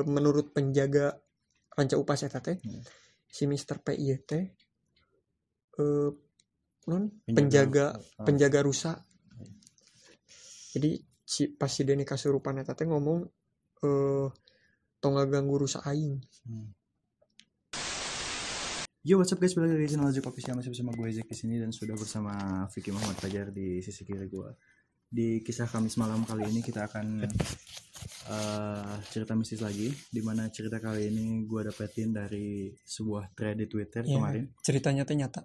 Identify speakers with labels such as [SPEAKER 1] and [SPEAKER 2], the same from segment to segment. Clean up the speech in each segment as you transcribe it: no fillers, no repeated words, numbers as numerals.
[SPEAKER 1] menurut penjaga Ranca Upas eta teh si Mr. P ieu teh penjaga rusa. Jadi pas si Deni kasurupan eta teh ngomong tong ngaganggu rusa aing.
[SPEAKER 2] Yo, what's up guys, balik lagi di channel Zik Official. Masih bersama gue Zik di sini dan sudah bersama Vicky Muhammad Fajar di sisi kiri gue. Di kisah Kamis malam kali ini kita akan cerita mistis lagi, dimana cerita kali ini gue dapetin dari sebuah thread di Twitter kemarin.
[SPEAKER 1] Ceritanya teh nyata.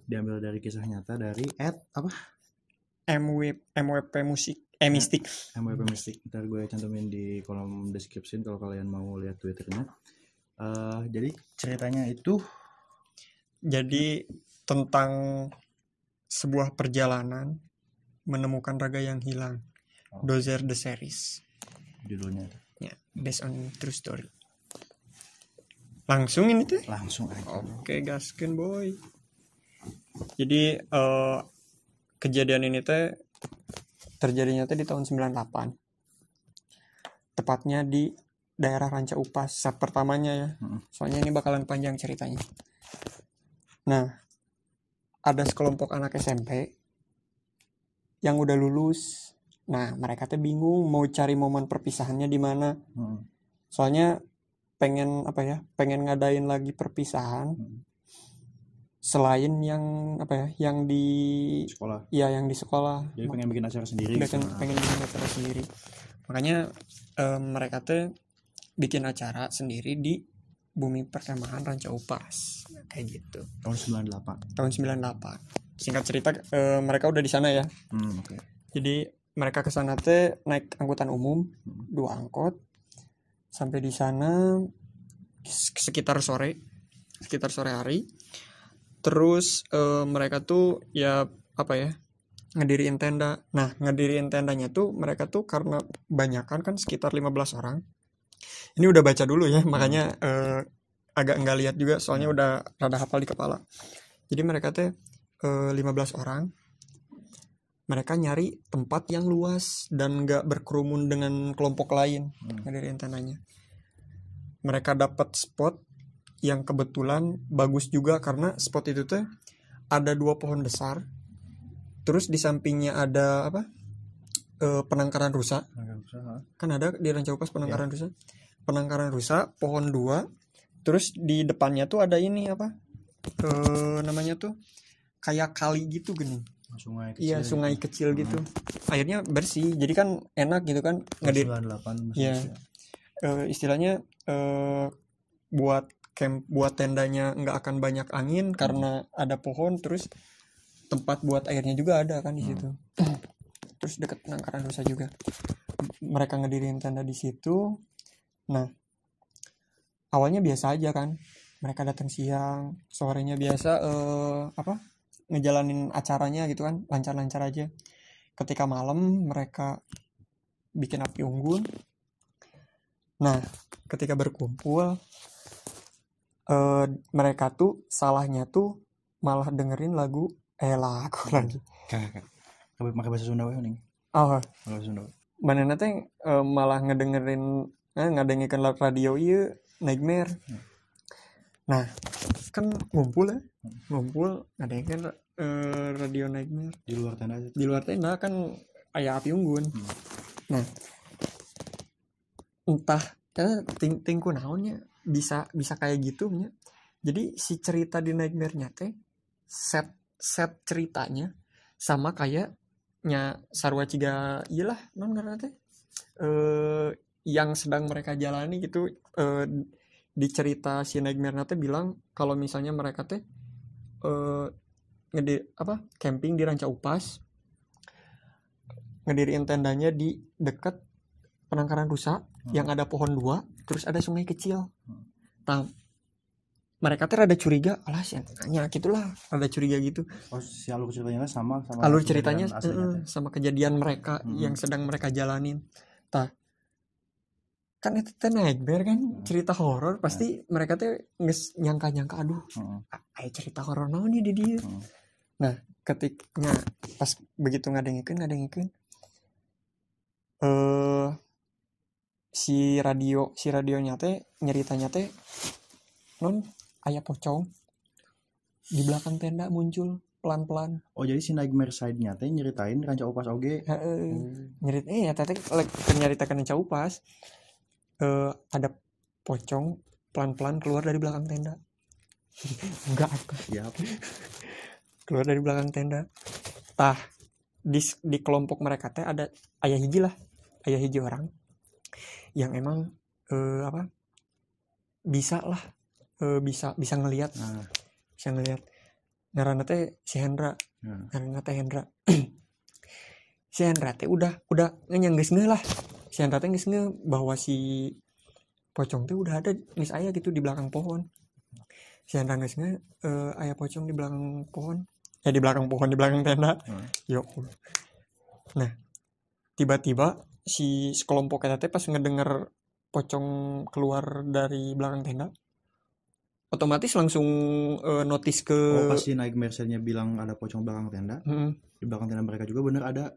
[SPEAKER 2] Diambil dari kisah nyata dari
[SPEAKER 1] MWP Musik Mistik.
[SPEAKER 2] MWP Mistik. Ntar gue cantumin di kolom description kalau kalian mau lihat Twitternya. Jadi ceritanya itu
[SPEAKER 1] tentang sebuah perjalanan menemukan raga yang hilang. Dozer the Series
[SPEAKER 2] judulnya
[SPEAKER 1] ya, based on true story. Langsung ini teh?
[SPEAKER 2] Langsung aja.
[SPEAKER 1] Oke, gaskeun boy. Jadi kejadian ini teh terjadinya teh di tahun 98. Tepatnya di daerah Ranca Upas saat pertamanya ya. Soalnya ini bakalan panjang ceritanya. Nah, ada sekelompok anak SMP yang udah lulus. Nah, mereka tuh bingung mau cari momen perpisahannya di mana. Soalnya pengen ngadain lagi perpisahan selain yang di
[SPEAKER 2] sekolah.
[SPEAKER 1] Iya, yang di sekolah.
[SPEAKER 2] Jadi pengen bikin acara sendiri.
[SPEAKER 1] Pengen bikin acara sendiri. Makanya mereka tuh bikin acara sendiri di bumi perkemahan Ranca Upas kayak gitu.
[SPEAKER 2] Tahun 98.
[SPEAKER 1] Singkat cerita mereka udah di sana ya.
[SPEAKER 2] Okay.
[SPEAKER 1] Jadi mereka ke sana teh naik angkutan umum, 2 angkot. Sampai di sana sekitar sore hari. Terus mereka tuh ngediriin tenda. Nah, ngediriin tendanya tuh mereka tuh karena banyakan kan sekitar 15 orang. Ini udah baca dulu ya, makanya agak enggak lihat juga soalnya udah rada hafal di kepala. Jadi mereka teh 15 orang. Mereka nyari tempat yang luas dan enggak berkerumun dengan kelompok lain ngediriin tendanya. Mereka dapat spot yang kebetulan bagus juga karena spot itu teh ada 2 pohon besar. Terus di sampingnya ada penangkaran rusa. Kan ada di Ranca Upas penangkaran rusa. Penangkaran rusa, pohon 2. Terus di depannya tuh ada ini namanya tuh kayak kali gitu gini.
[SPEAKER 2] Sungai kecil.
[SPEAKER 1] Iya, sungai kecil gitu. Airnya bersih. Jadi kan enak gitu kan ngedit.
[SPEAKER 2] 98
[SPEAKER 1] ya. Istilahnya buat camp, buat tendanya nggak akan banyak angin karena ada pohon, terus tempat buat airnya juga ada kan di situ. Terus deket penangkaran rusa juga. Mereka ngedirin tenda di situ. Nah, awalnya biasa aja kan. Mereka datang siang, sorenya biasa ngejalanin acaranya gitu kan, lancar-lancar aja. Ketika malam mereka bikin api unggun. Nah, ketika berkumpul mereka tuh salahnya tuh malah dengerin lagu lagi.
[SPEAKER 2] Pakai bahasa Sunda we nih.
[SPEAKER 1] Oh,
[SPEAKER 2] bahasa Sunda.
[SPEAKER 1] Manehna teh malah ngadengin radio ieu Nightmare. Nah, kan ngumpul ngadengin radio Nightmare
[SPEAKER 2] Di luar tenda aja.
[SPEAKER 1] Di luar tenda kan aya api unggun. Nah, entah tingku naonnya bisa kayak gitu nya. Jadi si cerita di Nightmare-nya teh set ceritanya sama kayaknya sarua ciga iyalah non ngaranna teh yang sedang mereka jalani gitu. Di cerita si Nightmare teh bilang kalau misalnya mereka teh camping di Ranca Upas, ngediriin tendanya di dekat penangkaran rusa yang ada pohon 2, terus ada sungai kecil. Mereka tuh rada curiga, gitulah, rada curiga gitu.
[SPEAKER 2] Si alur ceritanya sama
[SPEAKER 1] alur ceritanya sama kejadian mereka yang sedang mereka jalanin. Kan itu teh Nightmare kan, cerita horor, pasti mereka tuh nyangka aduh, cerita horor naon nih di dia. Nah, ketiknya pas begitu ngadengikeun si radionya teh nyeritanya teh non aya pocong di belakang tenda muncul pelan-pelan.
[SPEAKER 2] Oh jadi si Nightmare Side-nya teh nyeritain Ranca Upas oge.
[SPEAKER 1] Heeh.
[SPEAKER 2] Oh.
[SPEAKER 1] Ya teh nyaritakeun Ranca Upas. Ada pocong pelan-pelan keluar dari belakang tenda. Enggak,
[SPEAKER 2] Siap.
[SPEAKER 1] keluar dari belakang tenda. Tah di kelompok mereka teh ada ayah hiji orang yang emang apa bisa lah bisa ngelihat
[SPEAKER 2] Nah,
[SPEAKER 1] bisa ngelihat. Ngaranna teh si Hendra.
[SPEAKER 2] nah.
[SPEAKER 1] Ngaranna teh Hendra. Si Hendra teh udah geus ngeuh lah. Si Hendra teh geus ngeuh bahwa si pocong teh udah ada geus aya gitu di belakang pohon. Si Hendra geus ngeuh aya pocong di belakang pohon. Ya di belakang pohon, di belakang tenda. Yo. Nah, tiba-tiba si sekelompok eta teh pas ngedenger pocong keluar dari belakang tenda, otomatis langsung notice ke
[SPEAKER 2] Oh pas si Nightmare Side-nya bilang ada pocong belakang tenda, di belakang tenda mereka juga bener ada.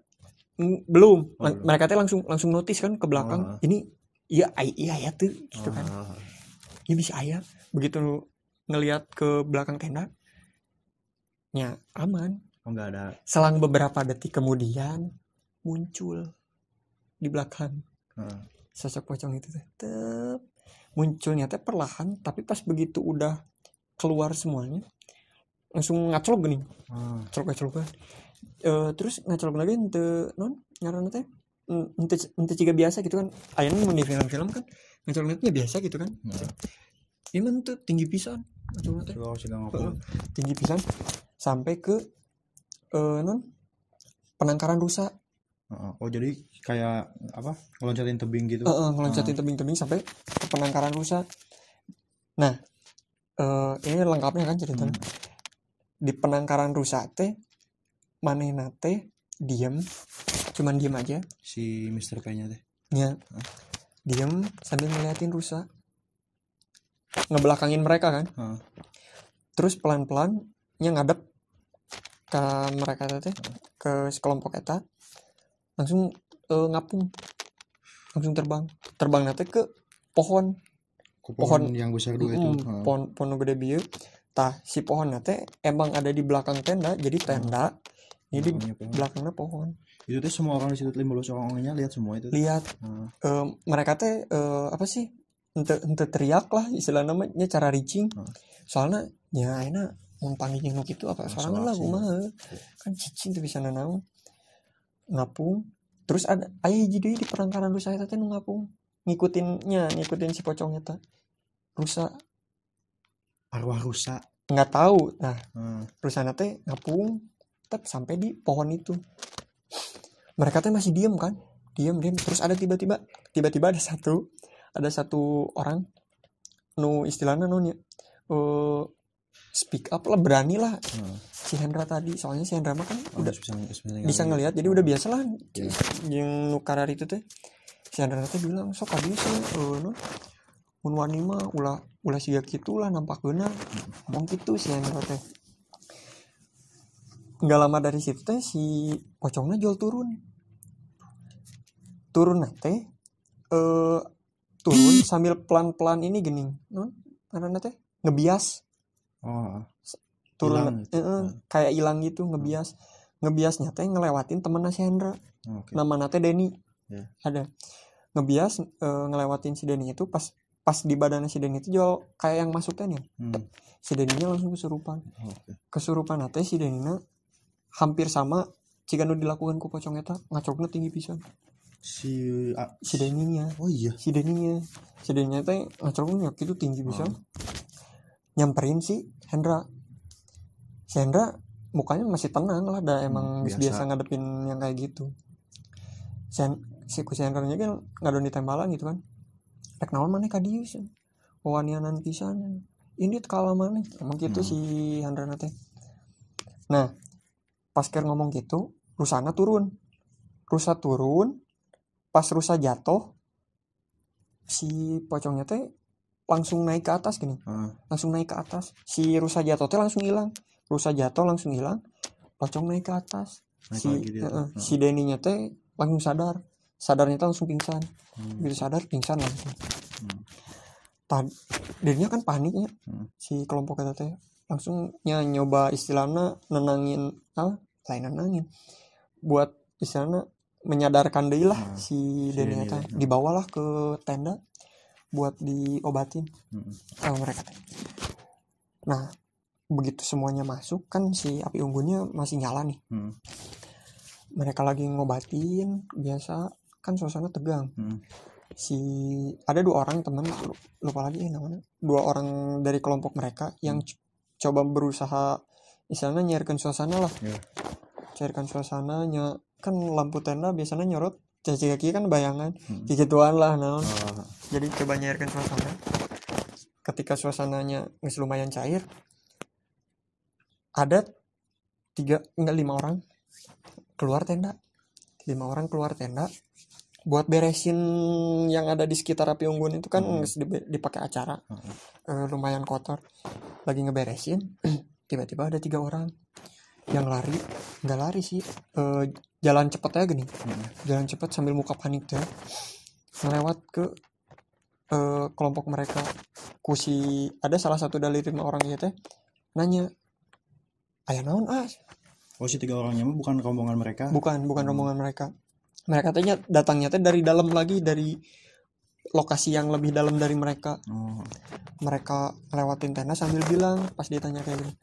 [SPEAKER 1] belum.
[SPEAKER 2] Oh, belum.
[SPEAKER 1] Mereka teh langsung notice kan ke belakang. Ini iya ya tuh gitu kan. Ini bisa aya. Begitu ngelihat ke belakang tenda, ya aman.
[SPEAKER 2] Oh enggak ada.
[SPEAKER 1] Selang beberapa detik kemudian muncul di belakang sosok pocong itu tetep munculnya teh perlahan, tapi pas begitu udah keluar semuanya langsung ngaclok gini. Ngaclok. Terus ngaclok lagi ente non ngaranna teh ente ciga biasa gitu kan. Ayeuna mun di film-film kan ngacloknya biasa gitu kan. Ini mah tuh tinggi pisan ngaclokna teh. Tinggi pisan sampai ke non penangkaran rusa.
[SPEAKER 2] Oh jadi kayak apa ngeloncatin tebing gitu.
[SPEAKER 1] Ngeloncatin tebing-tebing sampai ke penangkaran rusa. Nah, ini lengkapnya kan ceritanya. Di penangkaran rusa teh manehna teh cuman diem aja
[SPEAKER 2] si Mr. P-nya teh.
[SPEAKER 1] Ya. Diem sambil ngeliatin rusa. Ngebelakangin mereka kan. Terus pelan-pelan ngadep ke mereka teh ke sekelompok eta langsung ngapung, langsung terbang nanti ke pohon
[SPEAKER 2] yang besar dua itu.
[SPEAKER 1] pohon gede bieu. Tah si pohon nanti emang ada di belakang tenda, jadi tenda ini di belakangnya pohon.
[SPEAKER 2] Itu teh semua orang di situ 15 orangnya lihat semua itu.
[SPEAKER 1] Lihat. Mereka teh apa sih? Ente teriak lah istilah namanya cara reaching. Soalnya ya enak mun panggilnya nu kitu apa sorangan lah kumaha. Kan cicing teu bisa nanaon. Ngapung. Terus ada aya hiji deui di penangkaran rusa eta teh nu ngapung. Ngikutin si pocong eta. Rusa.
[SPEAKER 2] Arwah rusa.
[SPEAKER 1] Enggak tahu. Nah, rusana teh ngapung tetap sampai di pohon itu. Mereka teh masih diem kan? Diem. Terus ada tiba-tiba ada satu orang nu istilahnya nunya speak up lah, berani lah. Si Hendra tadi, soalnya si Hendra mah kan udah bisa ngelihat, jadi udah biasa lah. Yang nukarar itu teh si Hendra teh bilang sok abis mun wani mah ulah siga kitu lah nampakkeuna. Ngomong gitu si Hendra teh. Enggak lama dari situ teh si pocongnya jual turun teh turun sambil pelan-pelan ini gening karena teh ngebias. Turun kayak hilang gitu, ngebiasnya teh ngelewatin temennya si Hendra. Namanya teh Denny. Ada ngebias ngelewatin si Denny itu pas di badannya si Denny itu jual kayak yang masuk teh nih. Si Denny-nya langsung kesurupan teh si Denny-nya hampir sama jika nu dilakukan ku pocong eta, ngacokna tinggi pisan. Si Denny-nya. Oh iya. Si Denny-nya teh ngacoknya gitu tinggi pisan. Nyamperin si Hendra. Si Hendra mukanya masih tenang lah, emang biasa ngadepin yang kayak gitu. Si Hendra-nya kan ngadon di tembalan gitu kan. Rek naon maneh ka dieu sih. Wanianan pisan. Ini kalah maneh. Emang gitu si Hendra teh. Nah, pas Ker ngomong gitu, rusana turun. Rusa turun, pas rusa jatuh, si pocongnya teh langsung naik ke atas gini. Langsung naik ke atas. Si rusa jatuh teh langsung hilang. Pocong naik ke atas. Si Denny-nya teh langsung sadar. sadarnya itu langsung pingsan. Begitu sadar pingsan langsung. Dirinya kan paniknya si kelompok kita teh langsung nyoba istilahnya nenangin lain nenangin buat istilahnya menyadarkan deui lah si Deni eta dibawalah ke tenda buat diobatin sama mereka teh. Nah begitu semuanya masuk kan si api unggunnya masih nyala nih. Mereka lagi ngobatin biasa kan suasana tegang. Si ada 2 orang teman lupa lagi namanya, 2 orang dari kelompok mereka yang coba berusaha misalnya nyairkan suasana lah. Cairkan suasananya kan lampu tenda biasanya nyorot caci kaki kan bayangan gituan lah naon. Jadi coba nyairkan suasana. Ketika suasananya geus lumayan cair, ada 5 orang keluar tenda. 5 orang keluar tenda buat beresin yang ada di sekitar api unggun itu kan dipakai acara. Lumayan kotor. Lagi ngeberesin, tiba-tiba ada 3 orang yang nggak lari sih, jalan cepet aja gini. Jalan cepet sambil muka panik tuh, melewat ke kelompok mereka. Ada salah satu dari 5 orang itu teh nanya, "Aya naon
[SPEAKER 2] si 3 orangnya mah bukan rombongan mereka?
[SPEAKER 1] Bukan rombongan mereka. Mereka tanya datangnya teh dari dalam lagi, dari lokasi yang lebih dalam dari mereka. Mereka lewatin tenda sambil bilang pas ditanya kayak gini,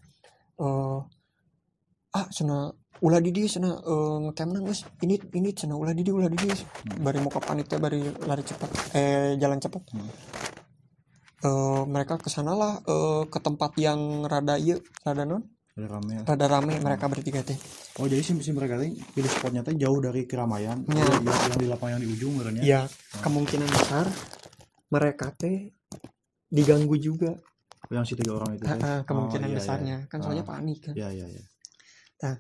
[SPEAKER 1] cenah ulah di dieu cenah ngekemna geus ini cenah ulah di dieu bari muka panik teh bari lari cepat jalan cepat. Mereka kesana lah ke tempat yang rada rame mereka bertiga teh.
[SPEAKER 2] Jadi si mereka teh pilih spotnya teh jauh dari keramaian yang di lapangan di ujung merenya.
[SPEAKER 1] Iya, kemungkinan besar mereka teh diganggu juga.
[SPEAKER 2] Yang si 3 orang itu teh.
[SPEAKER 1] Kemungkinan besarnya kan soalnya panik kan.
[SPEAKER 2] Iya.
[SPEAKER 1] Nah,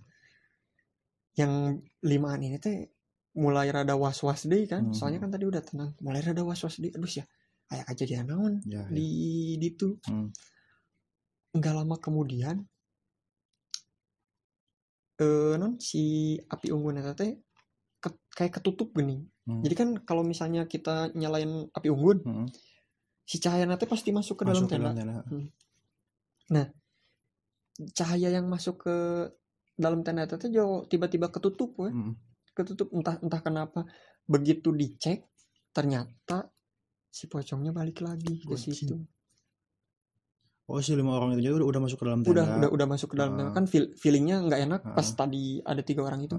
[SPEAKER 1] yang 5an ini teh mulai rada was-was deh kan. Soalnya kan tadi udah tenang, mulai rada was-was deh. Aduh ya, kayak kejadian naon di itu. Enggak lama kemudian si api unggun eta teh kayak ketutup gini. Jadi kan kalau misalnya kita nyalain api unggun, si cahaya teh pasti masuk ke dalam tenda. Nah, cahaya yang masuk ke dalam tenda itu tiba-tiba ketutup ketutup entah kenapa. Begitu dicek ternyata si pocongnya balik lagi ke situ.
[SPEAKER 2] Si 5 orang itu juga udah masuk ke dalam tenda.
[SPEAKER 1] Udah masuk ke dalam tenda. Kan feelingnya nggak enak pas tadi ada 3 orang itu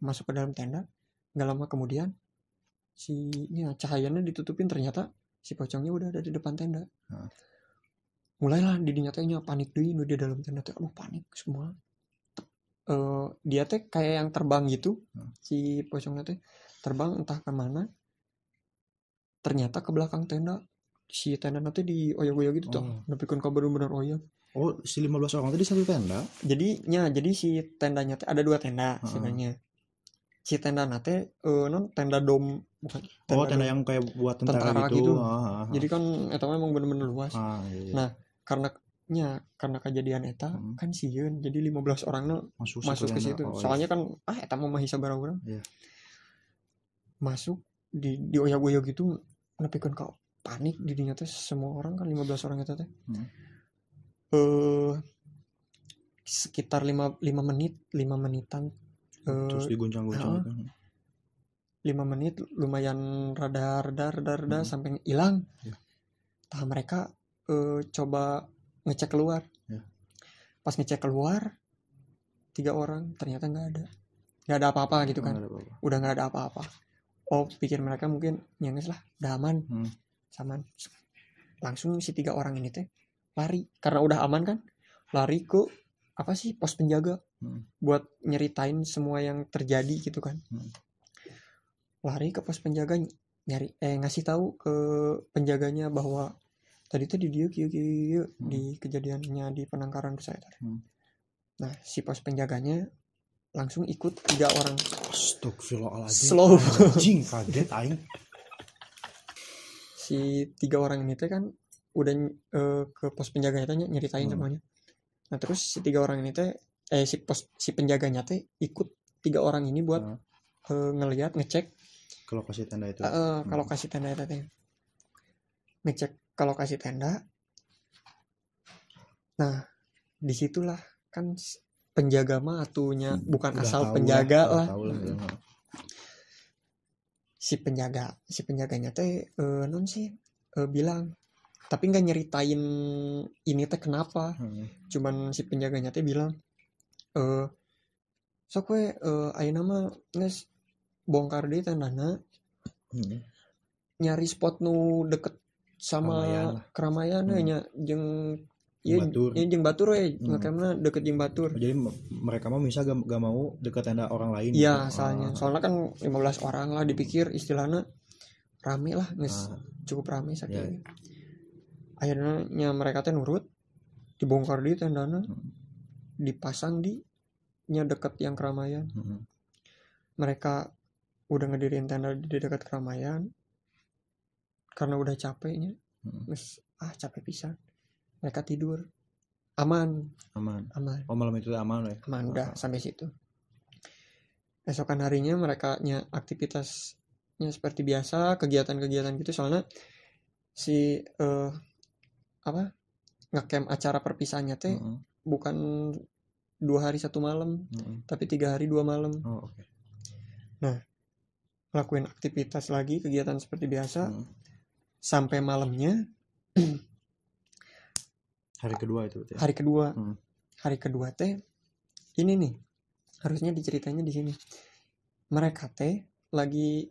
[SPEAKER 1] masuk ke dalam tenda. Nggak lama kemudian cahayanya ditutupin, ternyata si pocongnya udah ada di depan tenda. Mulailah dinyatanya panik deh di dalam tenda teh. Panik semua. Dia teh kayak yang terbang gitu. Si pocongnya teh terbang entah kemana. Ternyata ke belakang tenda. Si tenda nanti dioyak-oyak gitu tuh. Nepikeun ka bener-bener oyak.
[SPEAKER 2] Si 15 orang tadi satu tenda.
[SPEAKER 1] Jadi si tendanya teh ada 2 tenda sebenarnya. Si tenda nate tenda dom, bukan
[SPEAKER 2] tenda yang kayak buat tentara gitu.
[SPEAKER 1] Jadi kan eta memang bener-bener luas.
[SPEAKER 2] Iya.
[SPEAKER 1] Nah, karena kejadian eta kan sieun jadi 15 orangnya masuk ke situ. Soalnya kan eta mah hisa barang-barang. Iya. Masuk di oyak-oyak gitu nepikeun ka panik dirinya teh semua orang kan 15 orang eta teh. Sekitar 5 menitan
[SPEAKER 2] terus diguncang-guncang gitu.
[SPEAKER 1] 5 menit lumayan rada sampai hilang. Tah mereka coba ngecek keluar. Pas ngecek keluar 3 orang ternyata nggak ada apa-apa gitu kan. Udah nggak ada apa-apa. Pikir mereka mungkin nyanges lah, udah aman. Saman. Langsung si 3 orang ini teh lari karena udah aman kan, lari ke pos penjaga buat nyeritain semua yang terjadi gitu kan. Lari ke pos penjaga ngasih tahu ke penjaganya bahwa tadi tuh di dia di kejadiannya di penangkaran saya tadi. Nah si pos penjaganya langsung ikut 3 orang.
[SPEAKER 2] Astagfirullahaladzim.
[SPEAKER 1] Slow.
[SPEAKER 2] Anjing, kaget aing.
[SPEAKER 1] Si 3 orang ini teh kan udah ke pos penjaganya tanya nyeritain semuanya. Nah terus si 3 orang ini teh si penjaganya teh ikut 3 orang ini buat ngelihat ngecek
[SPEAKER 2] ke lokasi tenda itu.
[SPEAKER 1] ke lokasi tenda itu teh. Ngecek ke lokasi tenda. Nah, disitulah kan penjaga mah atunya bukan
[SPEAKER 2] Udah
[SPEAKER 1] asal
[SPEAKER 2] tahu
[SPEAKER 1] penjaga
[SPEAKER 2] udah
[SPEAKER 1] lah.
[SPEAKER 2] tahu lah ya.
[SPEAKER 1] Si penjaganya teh non sih bilang, tapi nggak nyeritain ini teh kenapa. Cuman si penjaganya teh bilang sok we ayeuna mah geus bongkar deui tendana, nyari spot nu deket sama keramaian nya jeung
[SPEAKER 2] Batur.
[SPEAKER 1] jeung batur we ngakemna deket jeung batur.
[SPEAKER 2] Jadi mereka mah bisa gak mau deket tenda orang lain.
[SPEAKER 1] Iya, soalnya kan 15 orang lah dipikir istilahnya rame lah, cukup rame saking. Akhirnya mereka teh nurut, dibongkar di tendana, dipasang di nya deket yang keramaian. Mereka udah ngedirin tenda di dekat keramaian karena udah capeknya, capek pisan. Mereka tidur, aman.
[SPEAKER 2] Oh, malam itu aman ya?
[SPEAKER 1] Aman, udah sampai situ. Esokan harinya mereka aktivitasnya seperti biasa, kegiatan-kegiatan gitu. Soalnya si ngecamp acara perpisahannya teh bukan 2 hari 1 malam, tapi 3 hari 2 malam.
[SPEAKER 2] Okay.
[SPEAKER 1] Nah, lakuin aktivitas lagi, kegiatan seperti biasa sampai malamnya.
[SPEAKER 2] Hari kedua itu.
[SPEAKER 1] Hari kedua teh ini nih harusnya diceritanya di sini. Mereka teh lagi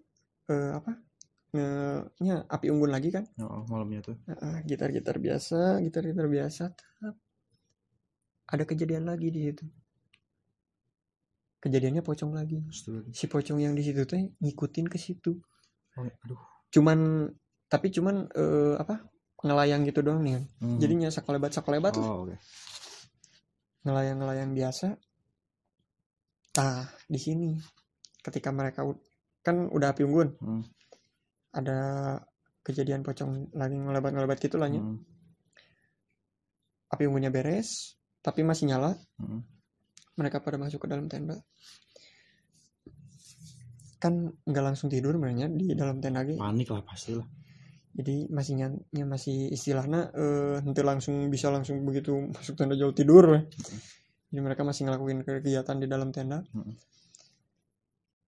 [SPEAKER 1] api unggun lagi kan?
[SPEAKER 2] Malamnya tuh.
[SPEAKER 1] Gitar-gitar biasa. Ada kejadian lagi di situ. Kejadiannya pocong lagi. Si pocong yang di situ teh ngikutin ke situ. Cuman ngelayang gitu doang nih kan. Jadinya saklebat lah.
[SPEAKER 2] Okay.
[SPEAKER 1] Ngelayang biasa. Nah, di sini ketika mereka kan udah api unggun. Ada kejadian pocong lagi ngelebat gitu lah nya. Api unggunnya beres, tapi masih nyala. Mereka pada masuk ke dalam tenda. Kan nggak langsung tidur mereka di dalam tenda lagi.
[SPEAKER 2] Panik lah pastilah.
[SPEAKER 1] Jadi masih istilahnya nanti bisa langsung begitu masuk tenda jauh tidur. Jadi mereka masih ngelakuin kegiatan di dalam tenda.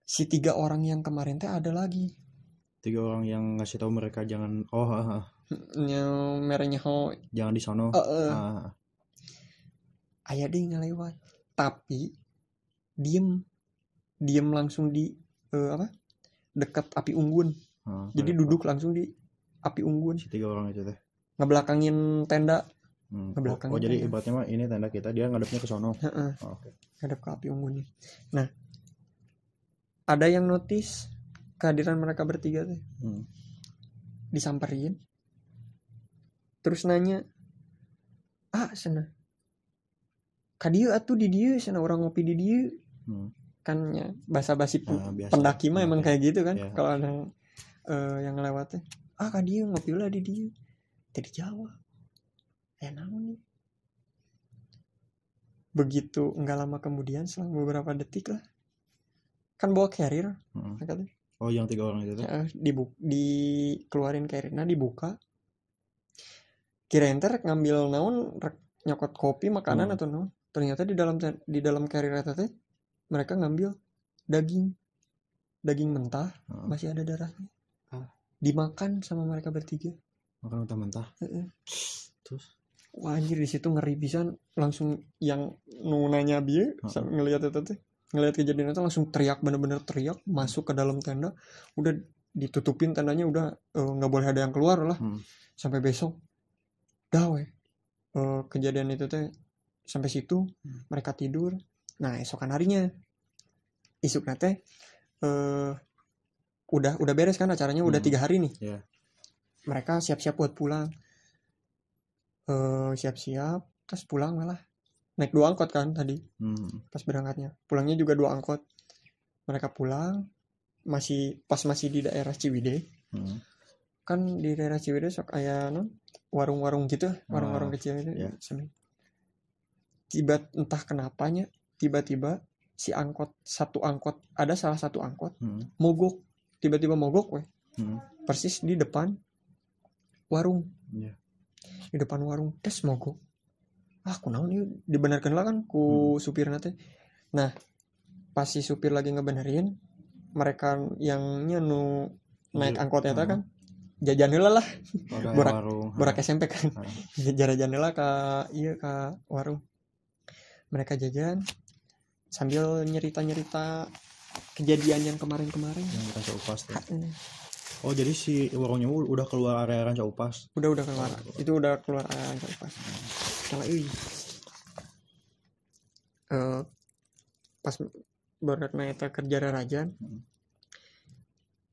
[SPEAKER 1] Si 3 orang yang kemarin teh ada lagi.
[SPEAKER 2] 3 orang yang ngasih tahu mereka jangan
[SPEAKER 1] yang merahnya
[SPEAKER 2] jangan di sono.
[SPEAKER 1] Aya deh ngelewat. Tapi diem langsung di dekat api unggun. Jadi duduk langsung di api unggun.
[SPEAKER 2] Si 3 orang itu teh
[SPEAKER 1] ngebelakangin tenda.
[SPEAKER 2] Jadi ibaratnya mah ini tenda kita, dia ngadepnya ke sono.
[SPEAKER 1] Okay. Ngadep ke api unggun. Nah, ada yang notice kehadiran mereka bertiga teh. Disamperin. Terus nanya, sana kadieu atuh di dieu, sana orang ngopi di dieu. Kan ya basa-basi pendaki mah emang kayak gitu kan. Kalau ada yang lewat teh, kadieu ngopi lah di dieu. Teh dijawab. Naon nih. Begitu enggak lama kemudian, selang beberapa detik lah. Kan bawa carrier.
[SPEAKER 2] Yang 3 orang itu tuh.
[SPEAKER 1] Dikeluarin carrier-nya, dibuka. Kirain teh ngambil naon, nyokot kopi, makanan atau naon. Ternyata di dalam carrier teh mereka ngambil daging mentah, masih ada darahnya. Dimakan sama mereka bertiga.
[SPEAKER 2] Makan mentah-mentah. Terus
[SPEAKER 1] wah anjir, di situ ngeri pisan. Langsung yang nanya bieu ngelihat itu teh, ngelihat kejadian itu langsung teriak, bener-bener teriak, masuk ke dalam tenda. Udah ditutupin tendanya, udah nggak boleh ada yang keluar lah. Sampai besok dah weh. Kejadian itu teh sampai situ. Mereka tidur. Nah, esokan harinya isukna teh udah beres kan acaranya. Udah 3 hari nih. Mereka siap-siap buat pulang. Siap-siap terus pulang, malah naik 2 angkot kan tadi. Pas berangkatnya pulangnya juga 2 angkot. Mereka pulang masih di daerah Ciwidey. Kan di daerah Ciwidey sok aya warung-warung gitu, warung-warung kecil itu. Entah kenapanya tiba-tiba si salah satu angkot mogok. tiba-tiba mogok weh. Persis di depan warung.
[SPEAKER 2] Iya.
[SPEAKER 1] Di depan warung tes mogok. Kunaon ieu dibenarkeun lah kan ku supirna teh. Nah, pas si supir lagi ngebenerin, mereka yang nu naik angkot eta kan jajan heula lah. Borak SMP kan. Jajan heula ka warung. Mereka jajan sambil nyerita-nyerita kejadian yang kemarin-kemarin
[SPEAKER 2] yang Ranca Upas tuh. Oh, jadi si warungnya udah keluar area Ranca Upas.
[SPEAKER 1] Udah keluar. Itu udah keluar area Ranca Upas. Kalau pas baratna eta kerja rarajan.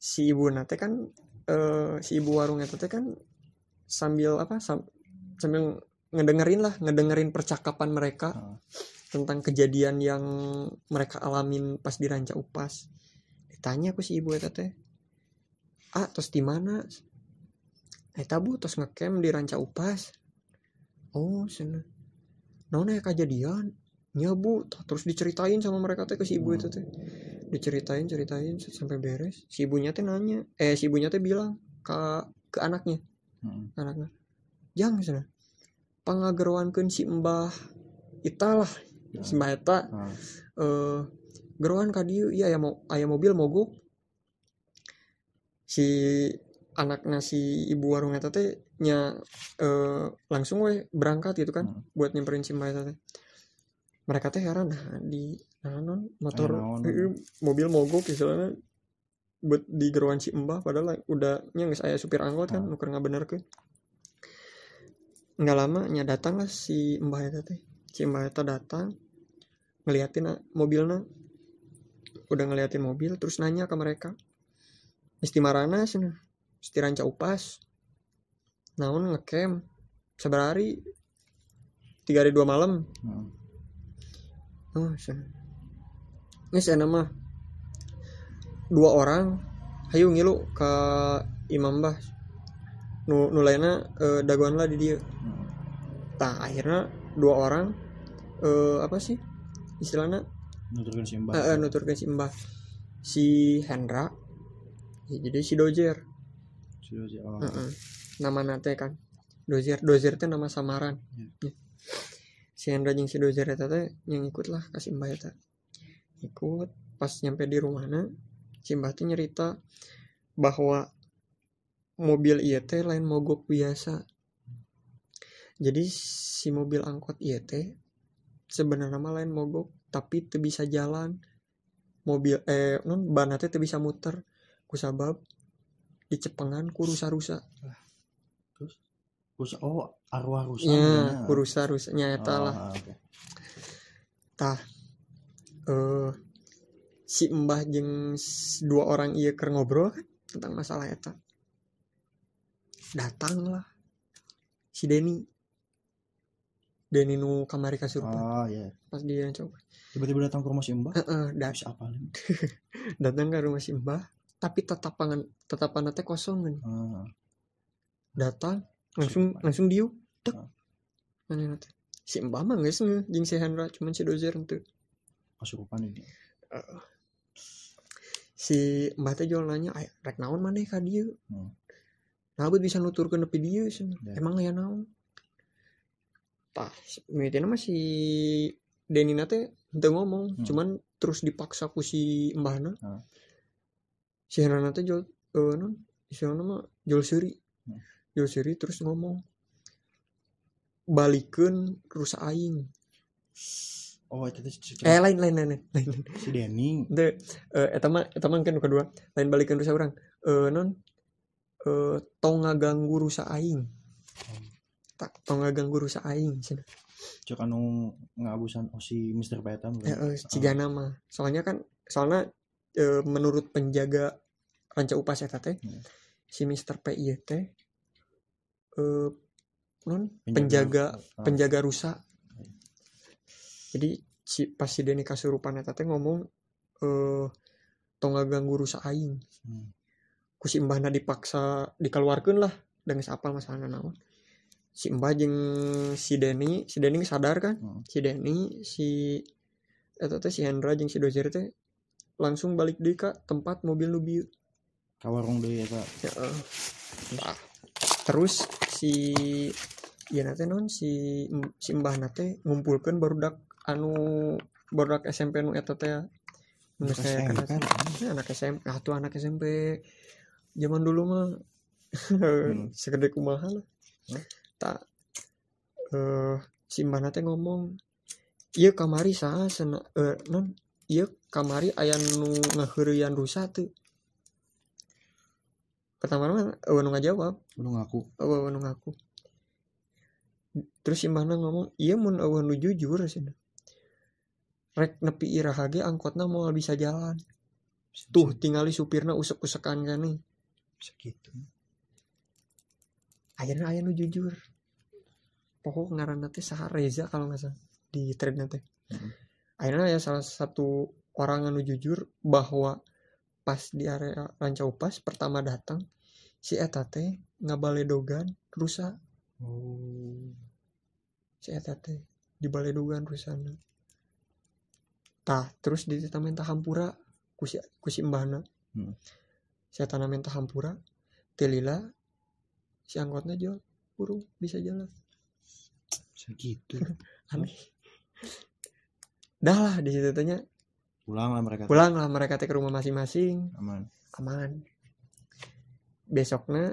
[SPEAKER 1] Si ibu nate kan si ibu warung eta teh kan sambil sambil ngedengerin percakapan mereka tentang kejadian yang mereka alamin pas di Ranca Upas. Ditanya aku si ibu eta teh, tos di mana? Eta bu tos ngecamp di Ranca Upas. Oh sana. Naon aya kejadian? Ya bu, terus diceritain sama mereka teh ke si ibu itu teh. Diceritain sampai beres. Si ibunya teh nanya, si ibunya teh bilang ke anaknya. Anaknya. Jang sana. Pangagerowankeun si Mbah Ita lah. Si Mbah Eta. Gerowan ka dieu ieu aya mobil mogok. Si anaknya si ibu warung eta teh langsung berangkat gitu kan buat nyamperin si Mbah Eta teh. Mereka teh heran di motor mobil mogok istilahnya buat di gerowan si Mbah padahal udah geus aya supir angkot kan nuker ngabenerkeun. Enggak lama datang lah si Mbah Eta teh. Si Mbah Eta datang ngeliatin mobilnya. Udah ngeliatin mobil terus nanya ke mereka. Isti marana cenah. Isti Ranca Upas. Naon ngecamp sabaraha hari? 3 hari 2 malam. Oh, cenah. Geus cenah mah 2 orang hayu ngilu ka Imam Mbah. Nu lainna dagoan lah di dieu. Tah akhirnya 2 orang istilahnya
[SPEAKER 2] nuturkeun si Mbah.
[SPEAKER 1] Nuturkeun si Mbah. Si Hendra jadi si Dozer. Nama nate kan Dozer teh nama samaran. Si Hendra jeung si Dozer eta teh yang ikut lah ka si Mbah eta. Ikut pas nyampe di rumahna si Mbah teh nyerita bahwa mobil ieu teh lain mogok biasa. Jadi si mobil angkot ieu teh sebenarnya mah lain mogok tapi teu bisa jalan. Mobil ban teh teu bisa muter kusabab dicepengan ku rusa-rusa.
[SPEAKER 2] Terus arwah rusa
[SPEAKER 1] nya ku rusa-rusanya eta lah. Tah si Mbah jeung 2 orang ieu keur ngobrol kan tentang masalah eta. Datanglah si Denny nu kamari kasurupan. Pas dia coba
[SPEAKER 2] tiba-tiba datang ke rumah si Mbah.
[SPEAKER 1] Datang ke rumah si Mbah tapi tatapan teh kosong kan. Datang langsung diu tek. Mana teh si Mbah mah geus jeung si Hendra cuman si Dozer henteu
[SPEAKER 2] kasurupan ini.
[SPEAKER 1] Si Mbah teh jual nanya rek naon maneh ka dieu. Nah bisa nuturkeun nepi dieu emang aya naon. Tah mimitina mah si Denina teh henteu ngomong cuman terus dipaksa ku si Mbahna. Si Hendra teh jual istilahna mah jual seuri terus ngomong balikeun rusa aing.
[SPEAKER 2] Itu
[SPEAKER 1] lain
[SPEAKER 2] si Denny.
[SPEAKER 1] Teu eta mah kan kedua lain balikeun rusa urang. Tong ngaganggu rusa aing. Tong ngaganggu rusa aing cenah.
[SPEAKER 2] Cek anu ngabusan si Mr. Peta
[SPEAKER 1] cigana mah. Soalnya menurut penjaga Ranca Upas eta teh si Mr. P ieu teh penjaga rusa. Jadi pas si Denny kasurupan eta teh ngomong tong ngaganggu rusa aing. Ku si Mbahna dipaksa dikeluarkeun lah dengan apal masalahna naon. Si Mbah jeung si Denny sadar kan. Si Denny si eta teh si Hendra jeung si Dozer teh langsung balik deui ka tempat mobil nu bieu.
[SPEAKER 2] ka warung deui eta.
[SPEAKER 1] Heeh. Tah. Terus si ieu na teh naon si mbahna teh ngumpulkeun barudak SMP nu eta teh nu
[SPEAKER 2] Anak
[SPEAKER 1] saya
[SPEAKER 2] SMP,
[SPEAKER 1] kenal. Anak SMP, tuh anak SMP zaman dulu mah segede kumaha lah. Tak si mbahna teh ngomong, ieu kamari saha non ieu kamari aya nu ngaheureuyan rusa teu. Pertama mah nu ngajawab,
[SPEAKER 2] lu ngaku.
[SPEAKER 1] nu ngaku. Terus si mbahna ngomong, ieu mun eueuh nu jujur cenah. Rek nepi iraha ge angkotna moal bisa jalan. Tuh tingali supirna usek-usekan keneh.
[SPEAKER 2] Segitu.
[SPEAKER 1] Ayeuna aya nu jujur. Pokok ngaranna teh saha Reza kalau nggak salah di thread teh. Ayeuna aya salah satu orang anu jujur bahwa pas di area Rancaupas pertama datang si eta teh ngabaledogan rusa. Si eta teh dibaledogan rusana. Tah terus ditita minta hampura ku si mbahna. Si eta minta hampura telila si anggotna jawab burung bisa jalan.
[SPEAKER 2] Segitu.
[SPEAKER 1] Aneh. Dah lah di situ tanya.
[SPEAKER 2] Pulang lah
[SPEAKER 1] mereka teh ke rumah masing-masing. Aman. Besoknya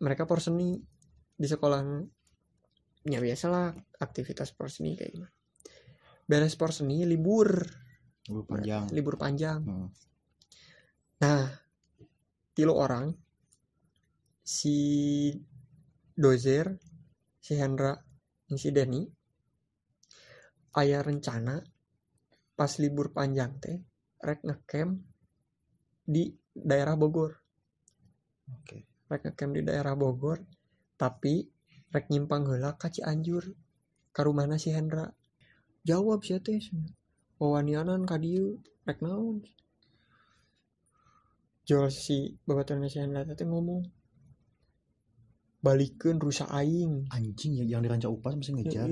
[SPEAKER 1] mereka porseni di sekolahnya. Ya biasalah aktivitas porseni kayak gimana. Beres porseni libur panjang. Nah, 3 orang si Dozer, si Hendra, si Denny aya rencana pas libur panjang teh rek ngecamp di daerah Bogor. Rek ngecamp di daerah Bogor tapi rek nyimpang heula ka Cianjur ka rumahna si Hendra. Jawab sia teh wawanianan ka dieu rek naon. Jol si babaturan si Hendra teh ngomong balikeun rusa aing.
[SPEAKER 2] Anjing yang di Rancaupas masih ngejar.